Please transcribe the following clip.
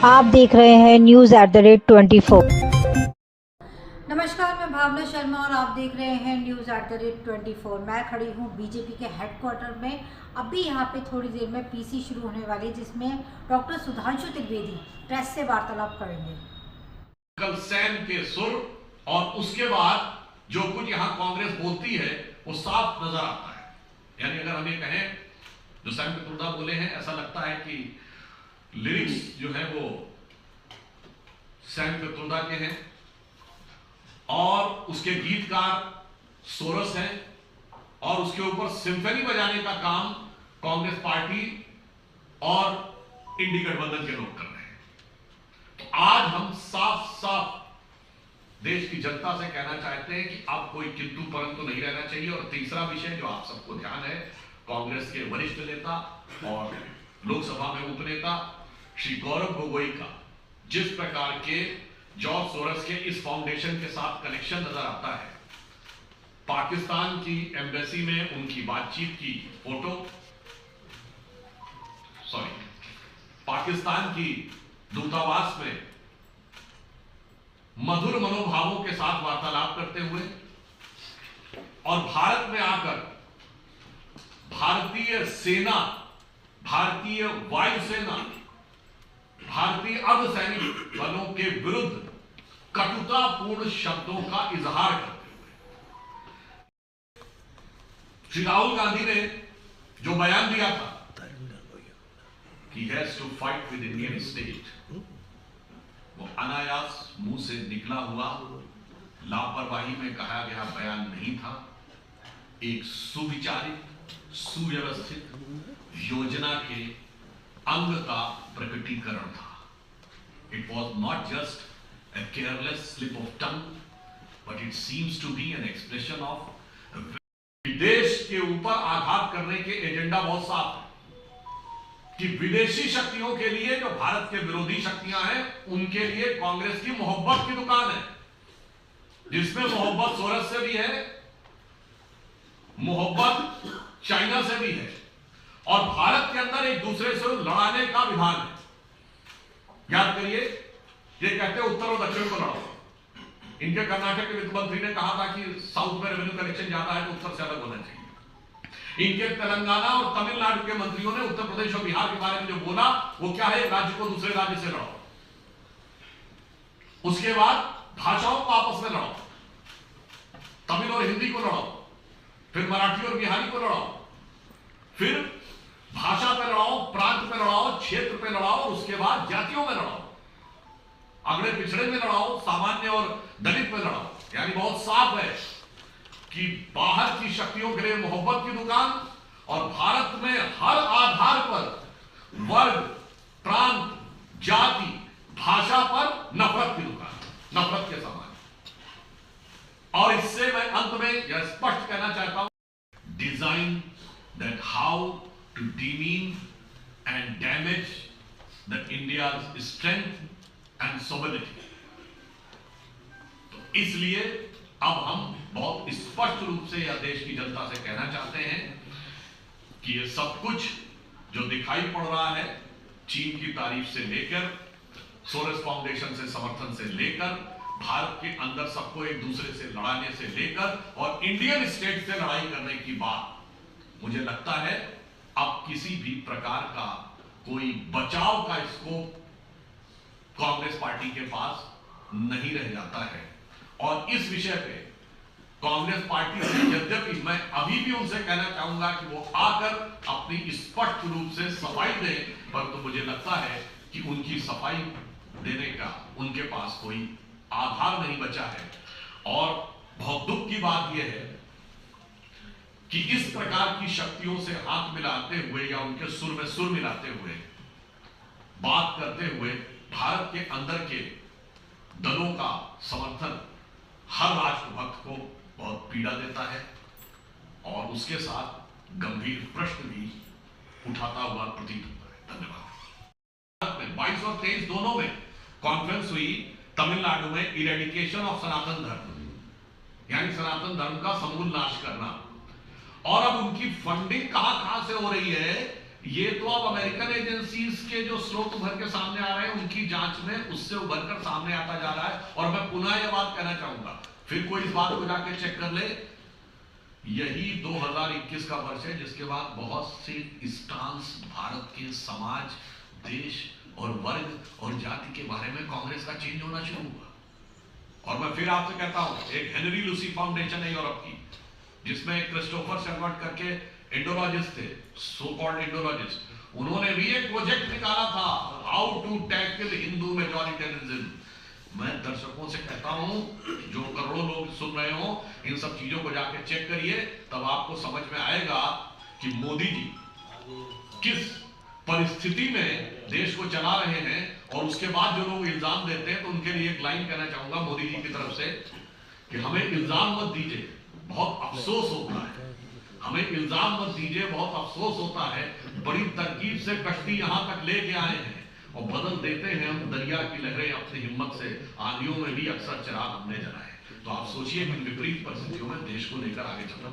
आप देख रहे हैं News@24। नमस्कार, मैं भावना शर्मा और आप देख रहे हैं News@24। मैं खड़ी हूँ बीजेपी के हेडक्वार्टर में। अभी यहाँ पे थोड़ी देर में पीसी शुरू होने वाली है, जिसमें डॉक्टर सुधांशु त्रिवेदी प्रेस से वार्तालाप करेंगे। कल सैन के सुर और उसके बाद जो कुछ यहाँ कांग्रेस बोलती है वो साफ नजर आता है। यानी अगर हम ये कहें, जो सैम पित्रोदा बोले हैं, ऐसा लगता है कि लिरिक्स जो है वो सैम पित्रोदा के हैं और उसके गीतकार सोरस हैं और उसके ऊपर सिम्फनी बजाने का काम कांग्रेस पार्टी और इंडी गठबंधन के लोग कर रहे हैं। तो आज हम साफ साफ देश की जनता से कहना चाहते हैं कि अब कोई किंतु परंतु नहीं रहना चाहिए। और तीसरा विषय जो आप सबको ध्यान है, कांग्रेस के वरिष्ठ नेता और लोकसभा में उपनेता श्री गौरव गोगोई का जिस प्रकार के जॉर्ज सोरस के इस फाउंडेशन के साथ कनेक्शन नजर आता है, पाकिस्तान की एम्बेसी में उनकी बातचीत की फोटो, पाकिस्तान की दूतावास में मधुर मनोभावों के साथ वार्तालाप करते हुए और भारत में आकर भारतीय सेना, भारतीय वायुसेना, भारतीय अर्धसैनिक बलों के विरुद्ध कटुतापूर्ण शब्दों का इजहार करते हुए श्री राहुल गांधी ने जो बयान दिया था कि has to fight with Indian state, वो अनायास मुंह से निकला हुआ लापरवाही में कहा गया बयान नहीं था। एक सुविचारित, सुव्यवस्थित योजना के अंग का प्रकटीकरण था। It was not just a careless slip of tongue, but it seems to be an expression of विदेश के ऊपर आघात करने के एजेंडा बहुत साफ है कि विदेशी शक्तियों के लिए, जो भारत के विरोधी शक्तियां हैं, उनके लिए कांग्रेस की मोहब्बत की दुकान है, जिसमें मोहब्बत सोरस से भी है, मोहब्बत चाइना से भी है और भारत के अंदर एक दूसरे से लड़ाने का विधान है। याद करिए, ये कहते हैं उत्तर और दक्षिण को लड़ाओ। इनके कर्नाटक के वित्त मंत्री ने कहा था कि साउथ में रेवेन्यू कलेक्शन ज्यादा है तो उत्तर से अलग होना चाहिए। इनके तेलंगाना और तमिलनाडु के मंत्रियों ने उत्तर प्रदेश और बिहार के बारे में जो बोला, वो क्या है, राज्य को दूसरे राज्य से लड़ाओ, उसके बाद भाषाओं को आपस में लड़ाओ, तमिल और हिंदी को लड़ाओ, फिर मराठी और बिहारी को लड़ाओ, फिर भाषा पे लड़ाओ, प्रांत पे लड़ाओ, क्षेत्र पे लड़ाओ, उसके बाद जातियों में लड़ाओ, अगड़े पिछड़े में लड़ाओ, सामान्य और दलित में लड़ाओ। यानी बहुत साफ है कि बाहर की शक्तियों के लिए मोहब्बत की दुकान और भारत में हर आधार पर वर्ग, प्रांत, जाति, भाषा पर नफरत की दुकान, नफरत के समान। और इससे मैं अंत में यह स्पष्ट कहना चाहता हूं, design that how to demean and damage the India's strength and sovereignty। तो इसलिए अब हम बहुत स्पष्ट रूप से यह देश की जनता से कहना चाहते हैं कि ये सब कुछ जो दिखाई पड़ रहा है, चीन की तारीफ से लेकर, सोरस फाउंडेशन से समर्थन से लेकर, भारत के अंदर सबको एक दूसरे से लड़ाने से लेकर और इंडियन स्टेट से लड़ाई करने की बात, मुझे लगता है अब किसी भी प्रकार का कोई बचाव का स्कोप कांग्रेस पार्टी के पास नहीं रह जाता है। और इस विषय पे कांग्रेस पार्टी से यद्यपि मैं अभी भी उनसे कहना चाहूंगा कि वो आकर अपनी स्पष्ट रूप से सफाई दें, परंतु मुझे लगता है कि उनकी सफाई देने का उनके पास कोई आधार नहीं बचा है। और बहुत दुख की बात यह है कि इस प्रकार की शक्तियों से हाथ मिलाते हुए या उनके सुर में सुर मिलाते हुए बात करते हुए भारत के अंदर के दलों का समर्थन हर राष्ट्रभक्त को बहुत पीड़ा देता है और उसके साथ गंभीर प्रश्न भी उठाता हुआ प्रतीत होता है। धन्यवाद। 22 और 23 दोनों में कॉन्फ्रेंस हुई तमिलनाडु में, इरेडिकेशन ऑफ सनातन धर्म, यानी सनातन धर्म का समूल नाश करना। और अब उनकी फंडिंग कहां कहां से हो रही है, ये तो अब अमेरिकन एजेंसीज के जो स्रोत उभर के सामने आ रहे हैं उनकी जांच में उससे उभरकर सामने आता जा रहा है। और मैं पुनः यह बात कहना चाहूंगा, फिर कोई इस बात को जाके चेक कर ले, यही 2021 का वर्ष है जिसके बाद बहुत से स्टांस भारत के समाज, देश और वर्ग और जाति के बारे में कांग्रेस का चेंज होना शुरू हुआ। और मैं फिर आपसे कहता हूं, एक हेनरी लूसी फाउंडेशन है यूरोप की, जिसमें क्रिस्टोफर सेल्वर्ट करके इंडोलॉजिस्ट थे, सो कॉल्ड इंडोलॉजिस्ट, उन्होंने भी एक प्रोजेक्ट निकाला था, हाउ टू टैकल हिंदू मेजॉरिटेरिज्म। मैं दर्शकों से कहता हूं, जो करोड़ों लोग सुन रहे हो, इन सब चीजों को जाके चेक करिए, तब आपको समझ में आएगा कि मोदी जी किस परिस्थिति में देश को चला रहे हैं। और उसके बाद जो लोग इल्जाम देते हैं, तो उनके लिए एक लाइन कहना चाहूंगा मोदी जी की तरफ से कि हमें इल्जाम मत दीजिए, बहुत अफसोस होता है, हमें इल्जाम मत दीजिए, बहुत अफसोस होता है, बड़ी तरकीब से कश्ती यहां तक लेके आए हैं और बदल देते हैं हम दरिया की लहरें अपनी हिम्मत से, आंधियों में भी अक्सर चिराग हमने जलाए। तो आप सोचिए कि विपरीत परिस्थितियों में देश को लेकर आगे चलना।